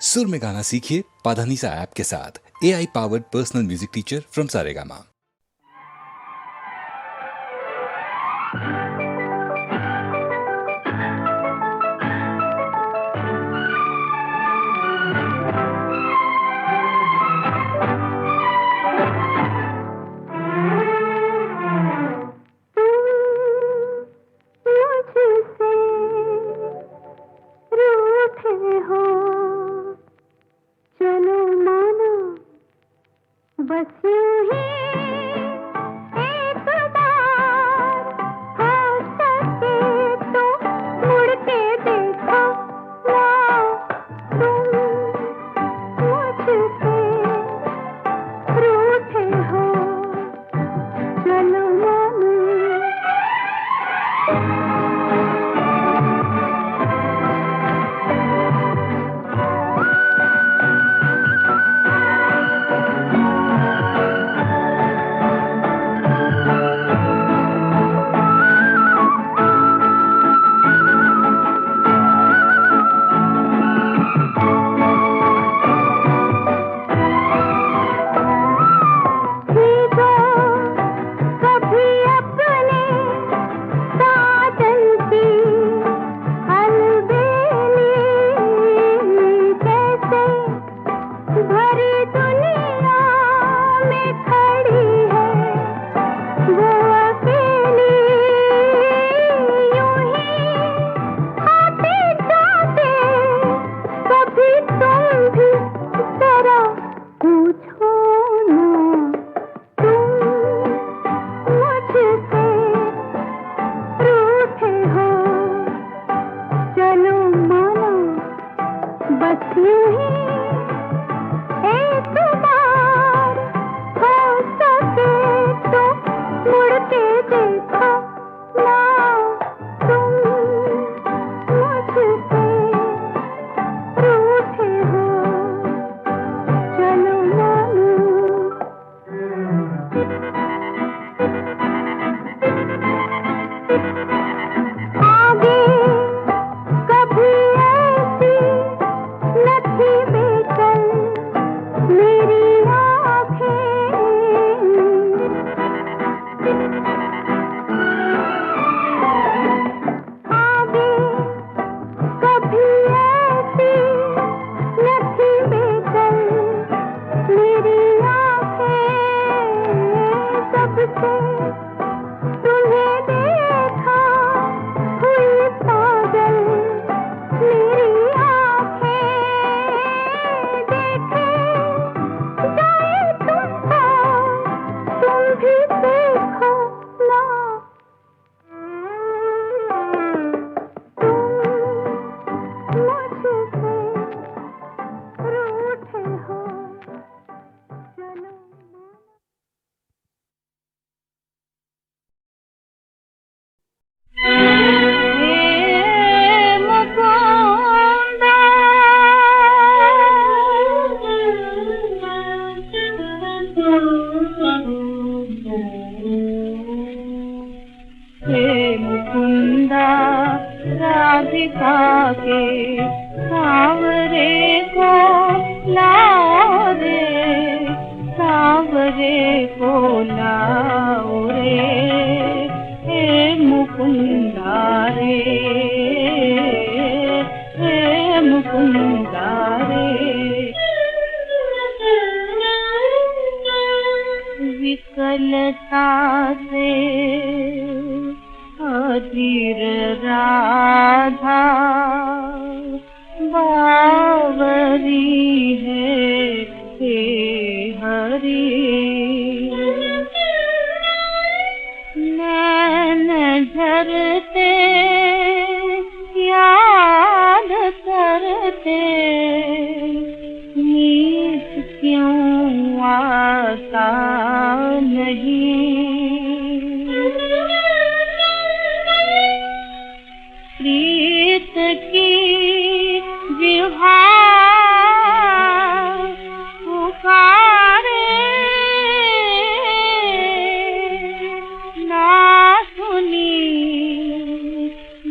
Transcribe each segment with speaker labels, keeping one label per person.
Speaker 1: सुर में गाना सीखिए पाधानीसा ऐप के साथ। AI powered personal music teacher from Saregama.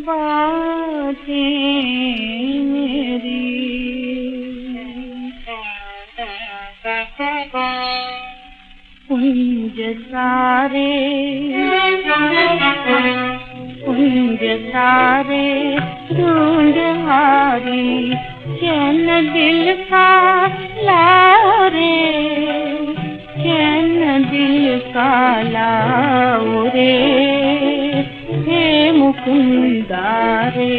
Speaker 2: बातें मेरी सारे कुंज सारे ढूंढ हारी, चैन दिल का लारे, चैन दिल का लाओ रे, हे मुकुंदा रे,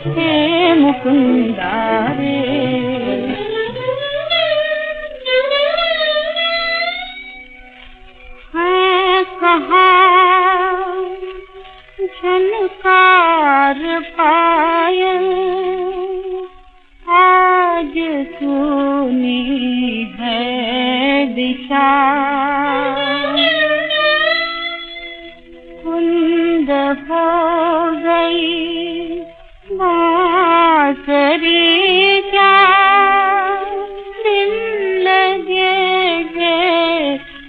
Speaker 2: हे मुकुंदा रे। झनकार पायल आज सुनी है दिशा, कुंद हो गई बांसुरी क्या, दिन लगे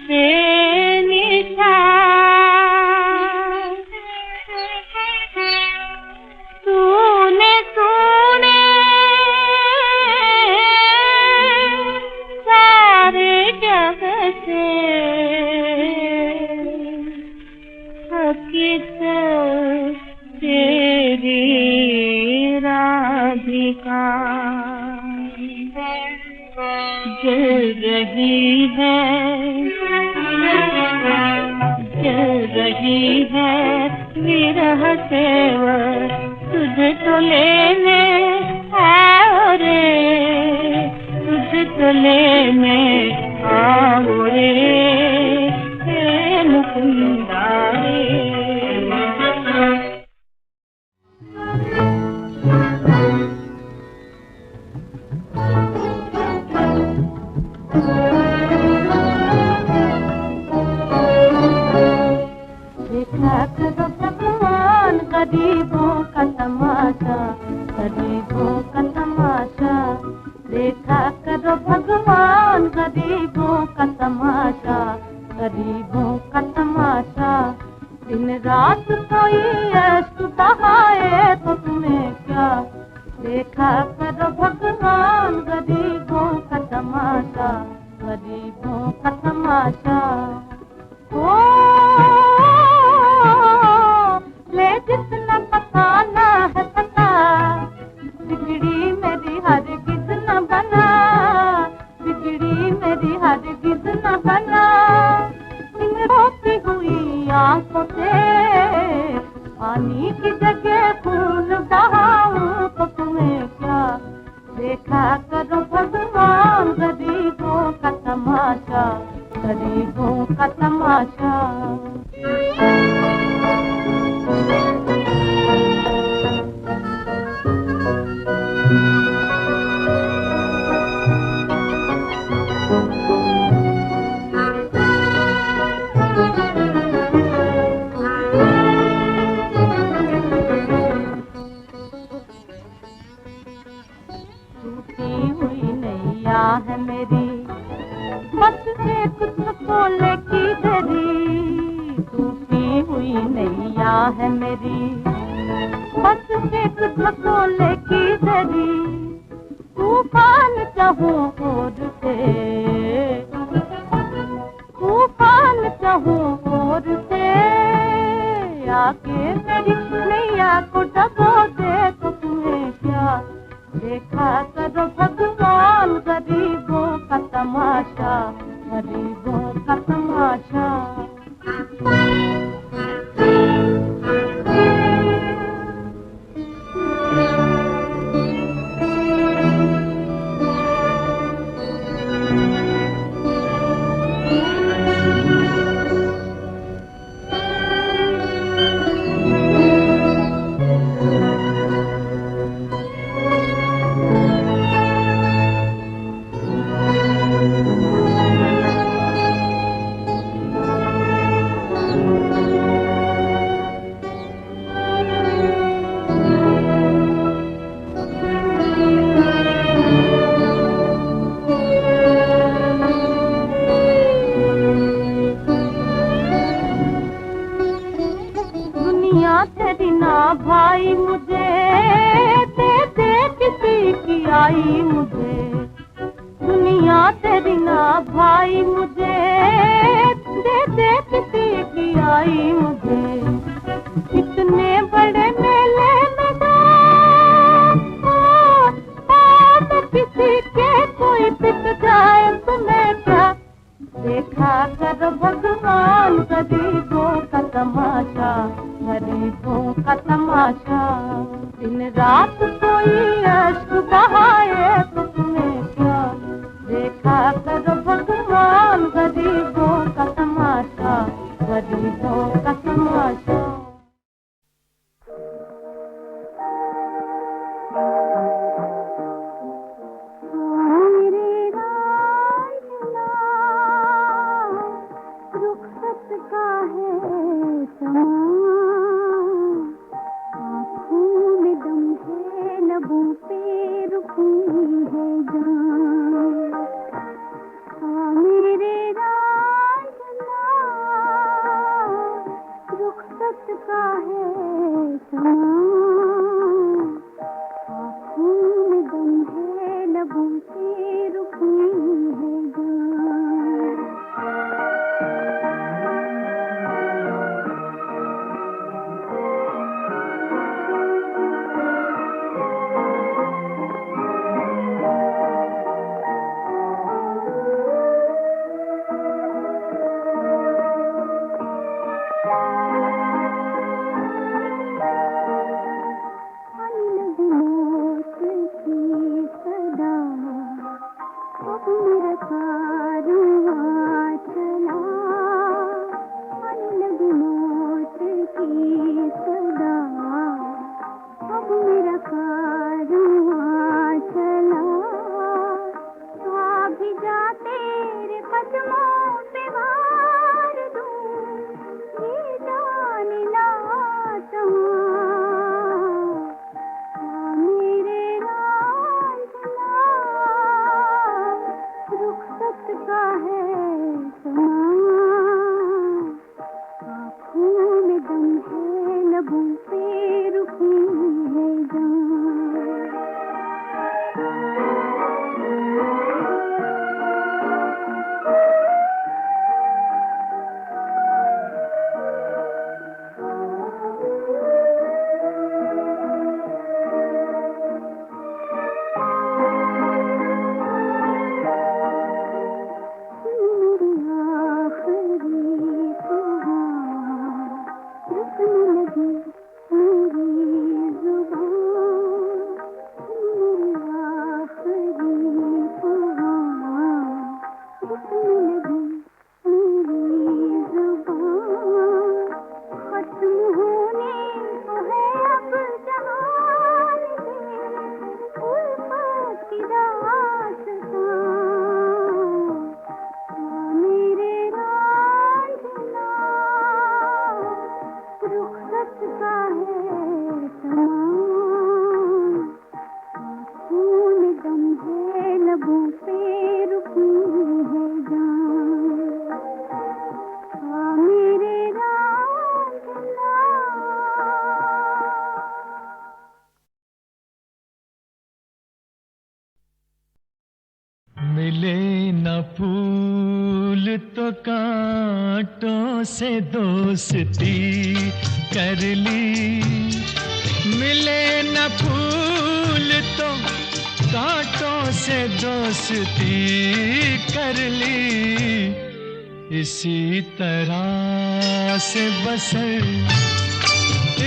Speaker 2: बेनिशा, तूने तूने सारे जग से हकीकत तेरी राधिका, जल रही है, जल रही है विरह सेवर, तुझे तो लेने आओ रे, तुझे तो लेने आओ रे, हे मुकुंदा रे। देखा करो भगवान गरीबों का तमाशा, गरीबों का तमाशा, देखा करो भगवान गरीबों का तमाशा, गरीबों का तमाशा। दिन रात कोई ऐश बहाए तो तुम्हें क्या, देखा करो भगवान गरीबों का तमाशा, गरीबों का तमाशा। ले जितना पकाना है पता, बिगड़ी मेरी हरगिज़ न बना, बिगड़ी मेरी हरगिज़ न बना। इन रोती हुई आंखों से पानी की जगह खून बहाऊं तो तुम्हें क्या, देखा करो भगवान गरीबों का तमाशा, गरीबों का तमाशा। टूटी हुई नैया है मेरी, बस एक बोले की दरी, टूटी हुई नैया है मेरी, बस एक बोले की दरी। तूफान चाहूं और से, तूफान चाहूं और से, आके मेरी नैया को डबो दे तो तुम्हें क्या, देखा करो भगवान गरीबों का तमाशा, गरीबों का तमाशा। तेरी ना भाई मुझे दे दे किसी की आई मुझे, दुनिया तेरी ना भाई मुझे रुकी है जान। आ मेरे रांझना, रुखसत का है समा, आँखों में दम है, लबों पे रुकी है जान।
Speaker 3: मिले न फूल तो कांटों से दोस्ती कर ली, मिले न फूल तो कांटों से दोस्ती कर ली, इसी तरह से बसर,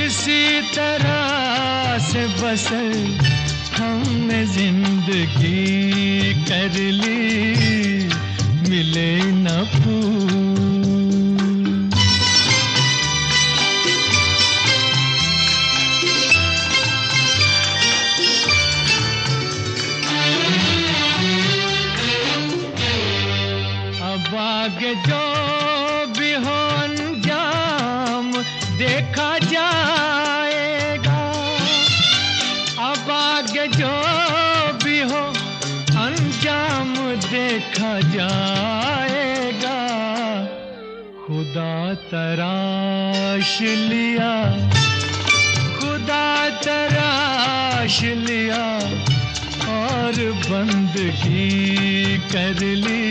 Speaker 3: इसी तरह से बसर हमने जिंदगी कर ली, मिले न फूल। अब आगे जो भी हो अंजाम देखा जाएगा, अब आगे जो भी हो अंजाम देखा जाएगा, खुदा तराश लिया, खुदा तराश लिया और बंदगी कर ली,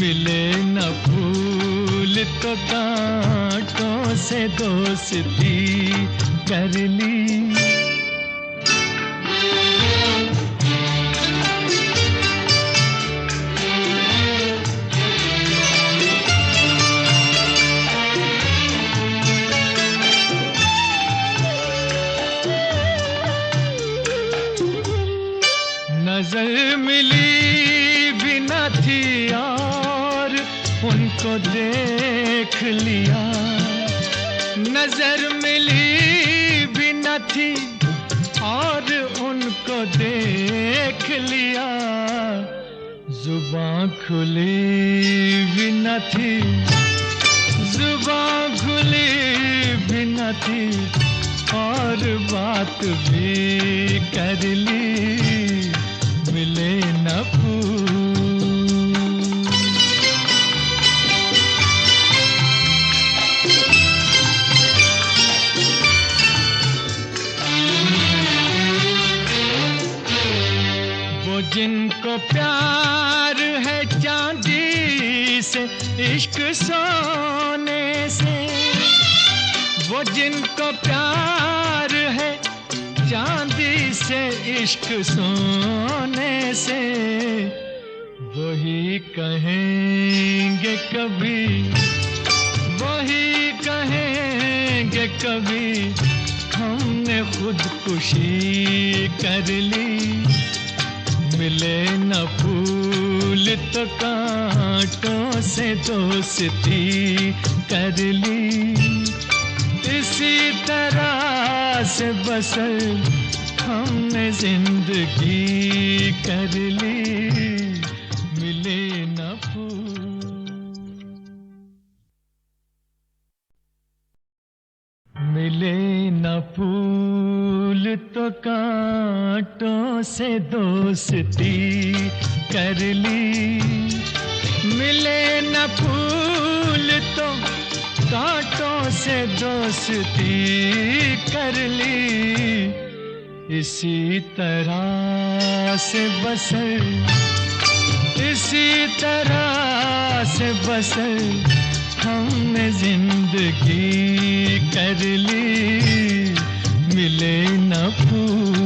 Speaker 3: मिले न फूल तो कांटों से दोस्ती कर ली। नजर मिली भी न थी और उनको देख लिया, नजर मिली भी न थी और उनको देख लिया, जुबां खुली भी न थी, जुबां खुली भी न थी और बात भी कर ली, मिले न फूल। वो जिनको प्यार है चांदी से, इश्क सोने से, वो जिनको प्यार है चांदी से, इश्क सोने से, वही कहेंगे कभी, वही कहेंगे कभी, हमने खुदकुशी कर ली, मिले न फूल तो कांटों से दोस्ती कर ली। इसी तरह से बसर हमने जिंदगी कर ली, मिले न फूल। मिले न फूल तो कांटों से दोस्ती कर ली, मिले न फूल तो कांटों से दोस्ती कर ली। इसी तरह से बसर, इसी तरह से बसर हमने जिंदगी कर ली, मिले न फूल।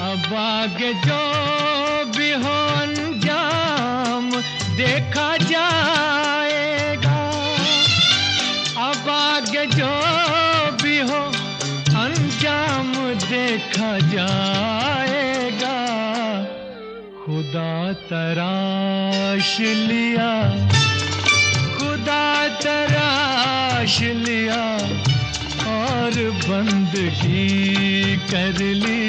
Speaker 3: अब आगे जो भी हो अंजाम देखा जाएगा, अब आगे जो भी हो अंजाम देखा जाएगा। खुदा तराश लिया, खुदा तराश लिया और बंदगी कर ली,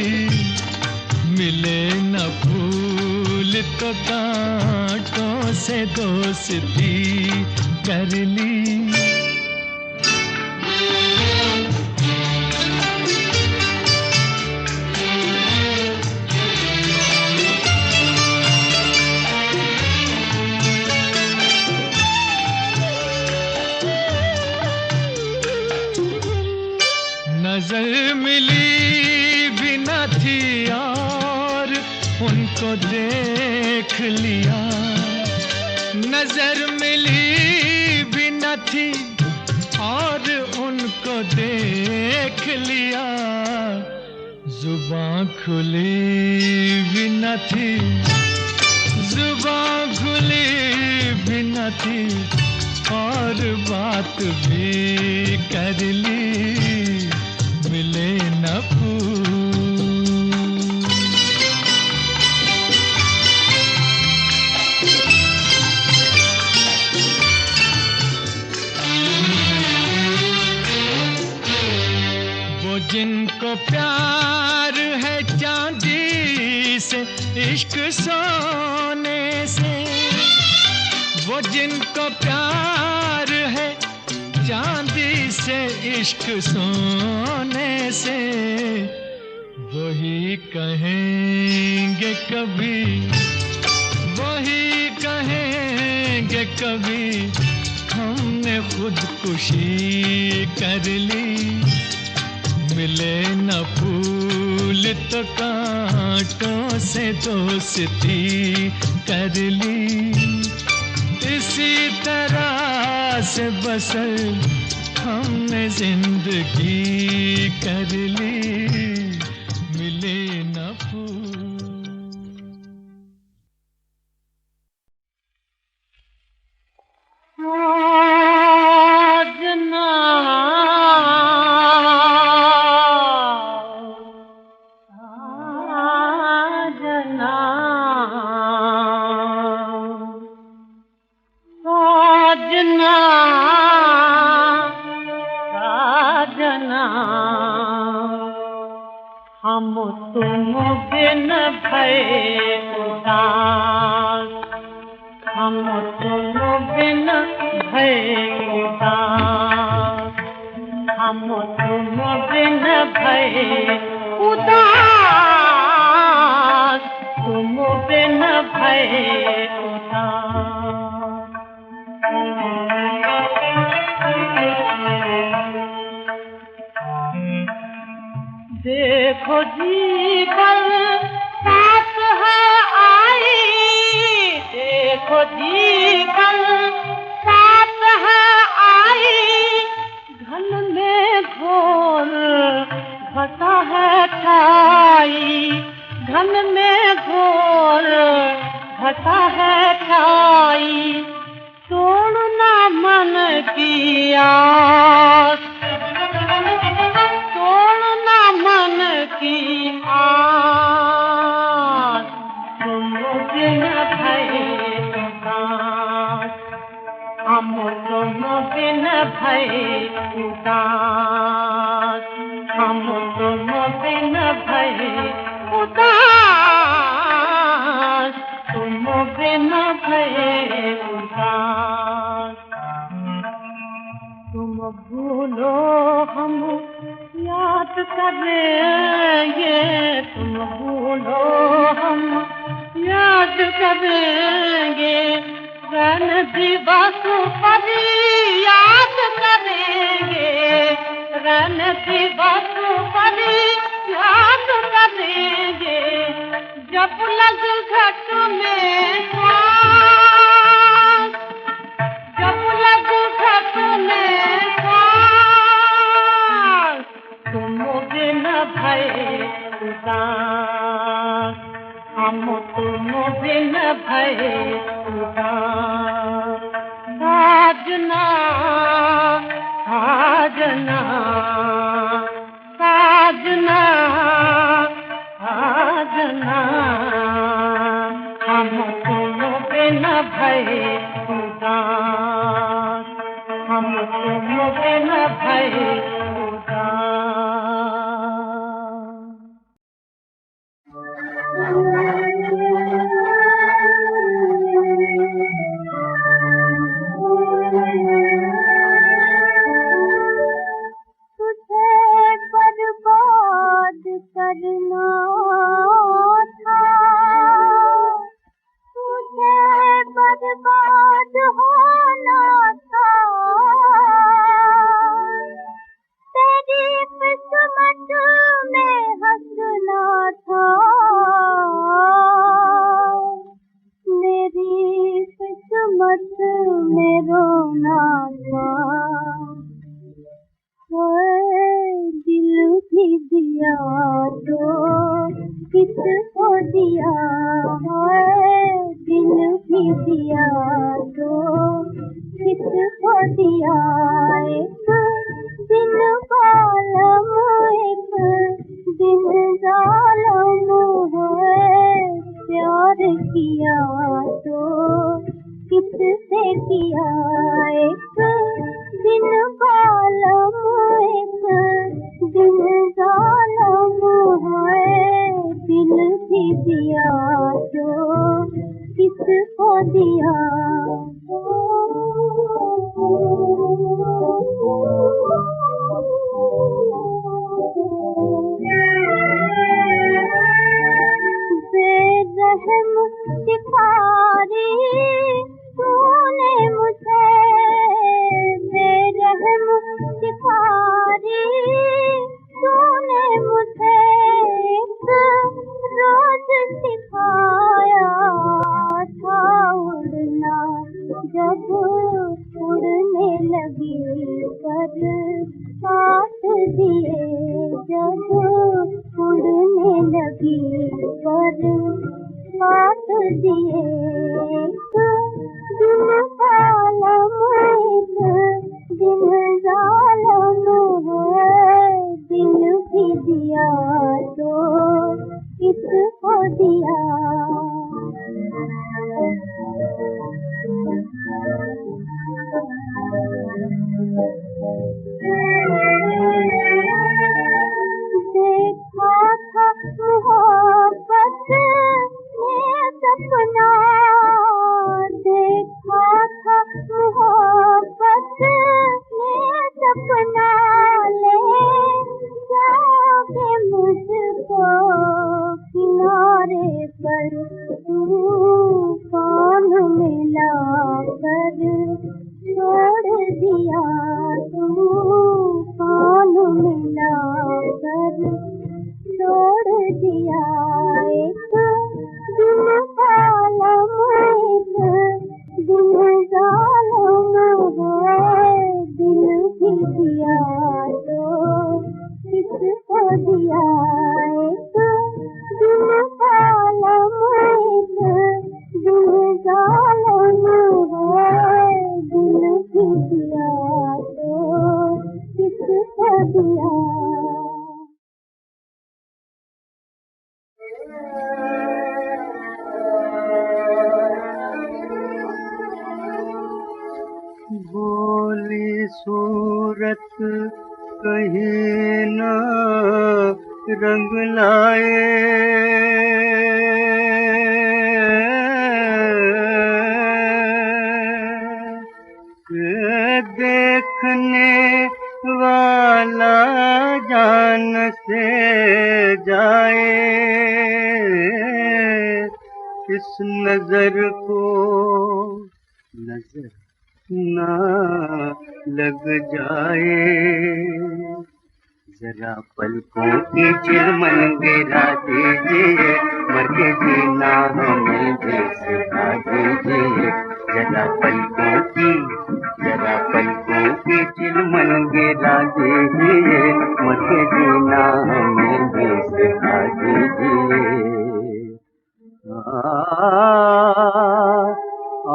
Speaker 3: मिले न फूल तो कांटों से दोस्ती कर ली। नजर मिली भी न थी और उनको देख लिया, नजर मिली भी न थी और उनको देख लिया। जुबान खुली भी न थी, जुबान खुली भी न थी और बात भी कर ली, मिले न फूल। वो जिनको प्यार है चांदी से, इश्क सोने से, वो जिनको प्यार है चांदी से, इश्क सोने से, वही कहेंगे कभी, वही कहेंगे कभी, हमने खुदकुशी कर ली, मिले न फूल तो कांटों से दोस्ती कर ली। इसी तरह से बसर हमने जिंदगी कर ली, मिले न फूल।
Speaker 2: हम
Speaker 4: तुम बिन भये उदास, तुम बिन भये उदास। देखो जीवन साथ है आई, देखो जीवन साथ है आई, घन में घोर घटा है ठाई, घन में घोर घटा है ठाई, तोड़ना मन की आस, तोड़ना मन की आस, तुम बिन भये उदास, हम तुम बिन भये उदास, हम तुम बिन भये उदास, तुम बिन भये उदास। तुम भूलो हम याद करेंगे, तुम भूलो हम याद करेंगे, रन दिवस पर याद करेंगे, रन दिवस पर याद करेंगे, जब लग घट में सांस, जब लग घट में सांस, तुम बिन भये उदास, हम तुम बिन भये उदास। साजना साजना साजना साजना, हम तुम बिन भये उदास, हम तुम बिन भये
Speaker 2: सपना ले
Speaker 5: सूरत कहीं न रंग लाए, देखने वाला जान से जाए, इस नजर को नजर ना लग जाए। जरा पलकों की चिलमन गिरा दीजिए, मर के जीना हमें भी सिखा दीजिए। जरा पलकों की चिलमन गिरा दीजिए, मर के जीना हमें भी सिखा दीजिए।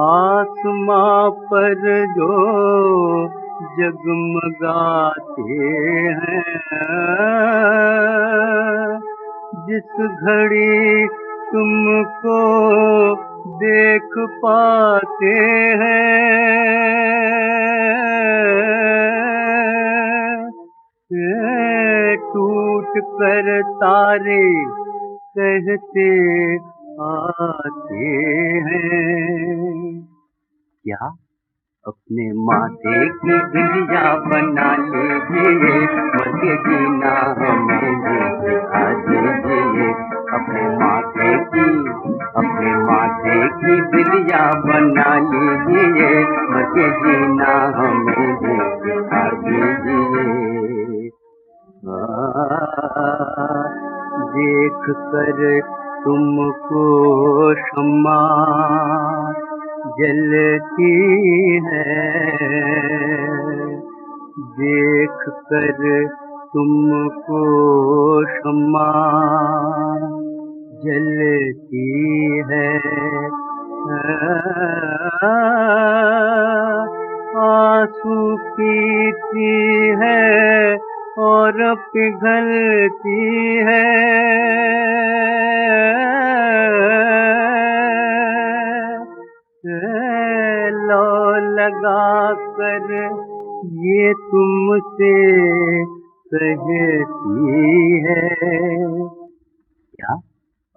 Speaker 5: आसमां पर जो जगमगाते हैं, जिस घड़ी तुमको देख पाते हैं, टूट कर तारे कहते आते हैं। क्या अपने माथे की बिंदिया बना लीजिए, मर के जीना हमें भी सिखा दीजिए। अपने माथे की बिंदिया बना लीजिए, मर के जीना हमें भी सिखा दीजिए। देख कर तुमको शम्मा जलती है, देख कर तुमको शम्मा जलती है। आंसू पीती है और पिघलती है, लो लगा कर ये तुमसे कहती है। क्या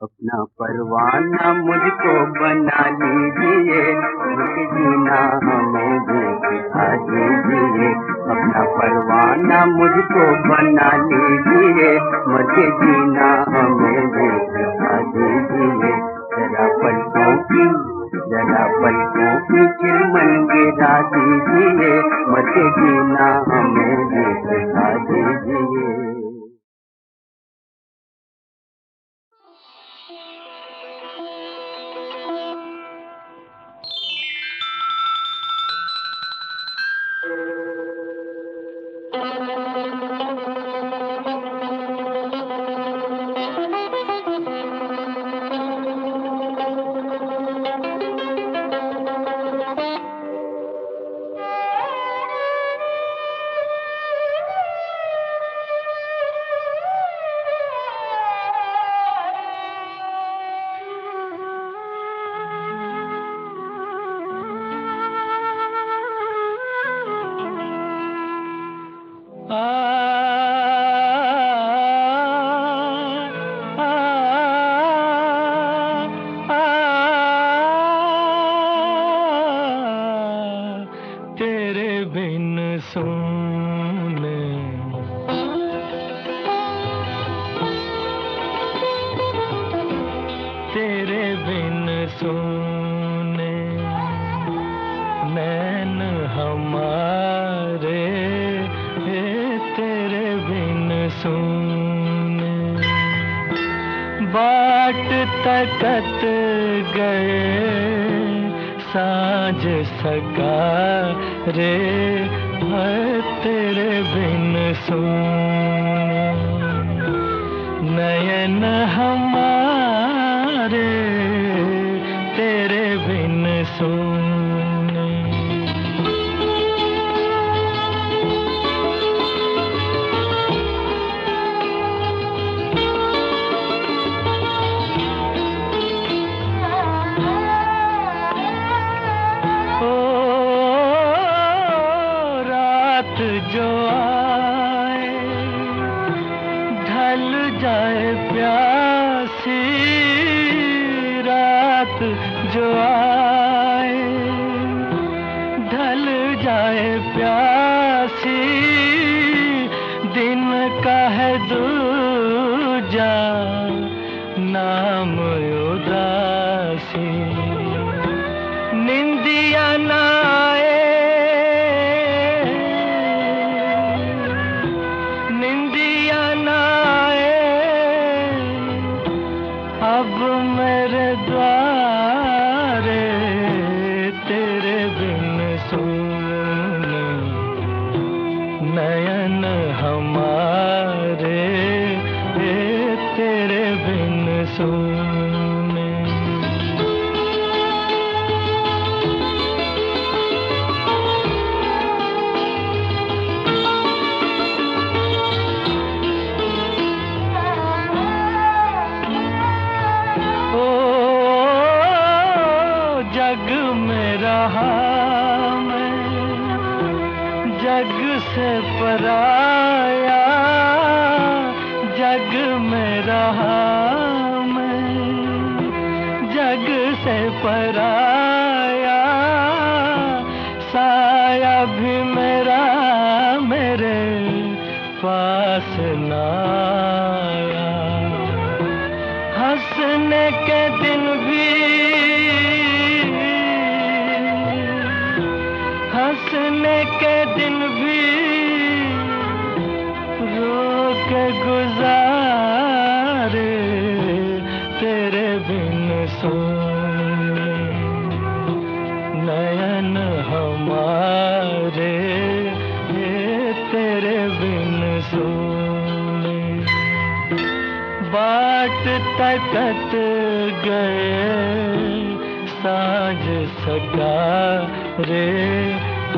Speaker 5: अपना परवाना मुझको बना लीजिए, मुझे जीना हमें भी सिखा दीजिए। अपना परवाना मुझको बना लीजिए, मुझे जीना हमें भी सिखा दीजिए। जरा पलकों की चिलमन गिरा दीजिए, मुझे जीना हमें भी सिखा दीजिए।
Speaker 3: तकत गए साँझ सगा रे, तेरे बिन सूने नयन हमारे, तेरे बिन सूने। जो जो आए, ढल जाए प्यासी, दिन का है दूजा नाम उदासी। निंदिया ना आए, निंदिया ना आए, अब मेरे द्वारे तेरे बिन सुन नयन हमारे तेरे बिन सुने। ओ जग में रहा मैं, जग से पराया, जग में रहा मैं, जग से पराया, साया भी मेरा मेरे पास ना आया। हंसने के दिन भी, हंसने के दिन भी रो के गुजारे तेरे बिन सोने नयन हमारे तेरे बिन सोने। बाट तकत गए साँझ सका रे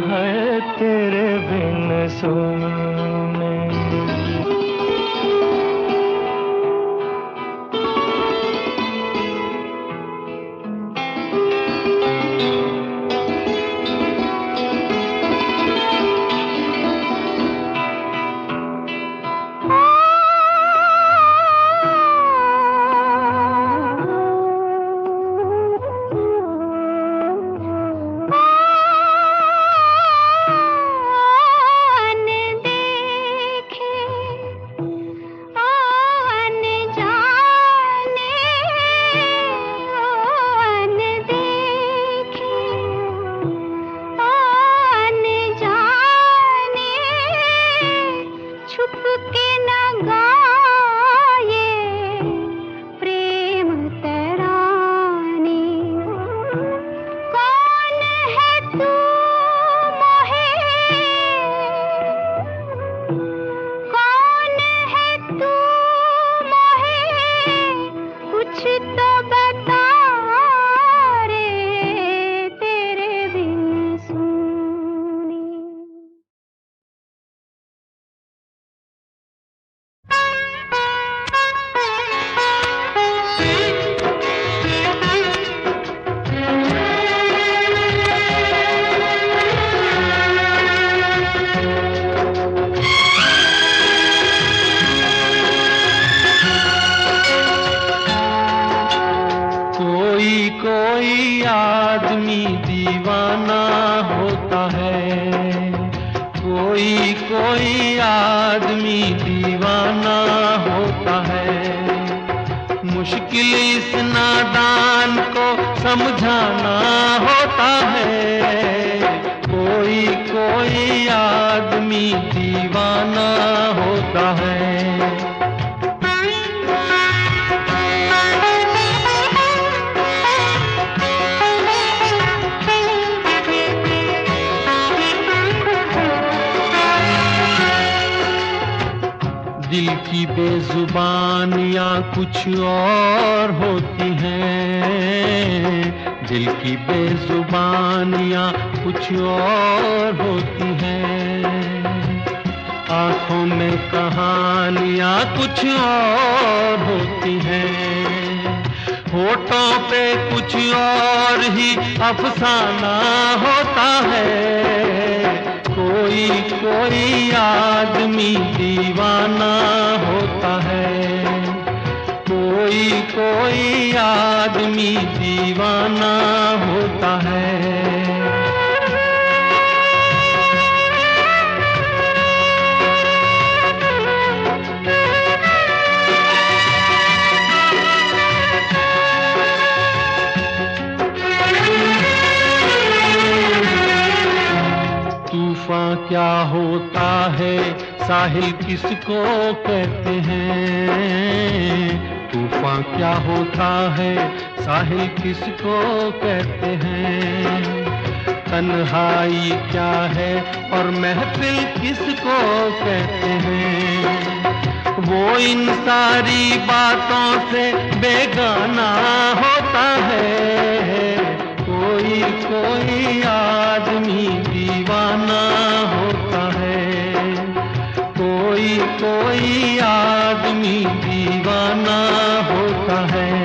Speaker 3: है तेरे बिन सोने। कोई आदमी दीवाना होता है, कोई आदमी दीवाना होता है। मुश्किल इस नादान को समझाना होता है। कोई आदमी दीवाना होता है। दिल की बेजुबानियाँ कुछ और होती हैं, दिल की बेजुबानियाँ कुछ और होती हैं। आँखों में कहानियाँ कुछ और होती हैं, होठों पे कुछ और ही अफसाना होता है। कोई आदमी दीवाना होता है। कोई कोई आदमी दीवाना होता है। तूफान क्या होता है, साहिल किसको कहते हैं? तूफान क्या होता है, साहिल किसको कहते हैं? तन्हाई क्या है और महफिल किसको कहते हैं? वो इन सारी बातों से बेगाना होता है। कोई कोई आदमी दीवाना होता है। कोई कोई आदमी दीवाना होता है।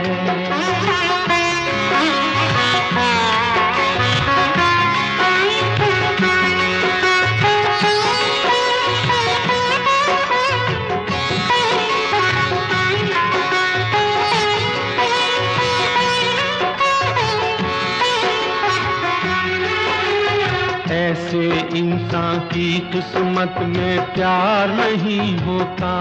Speaker 3: ऐसे इंसान की किस्मत में प्यार नहीं होता।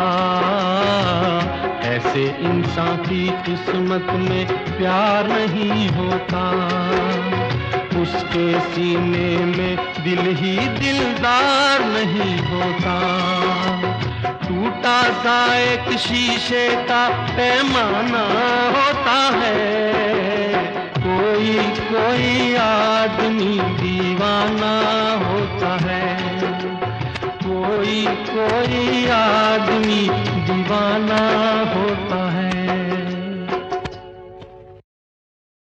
Speaker 3: ऐसे इंसान की किस्मत में प्यार नहीं होता। उसके सीने में दिल ही दिलदार नहीं होता। टूटा सा एक शीशे का पैमाना होता है। कोई कोई आदमी दीवाना होता है। कोई कोई आदमी दीवाना होता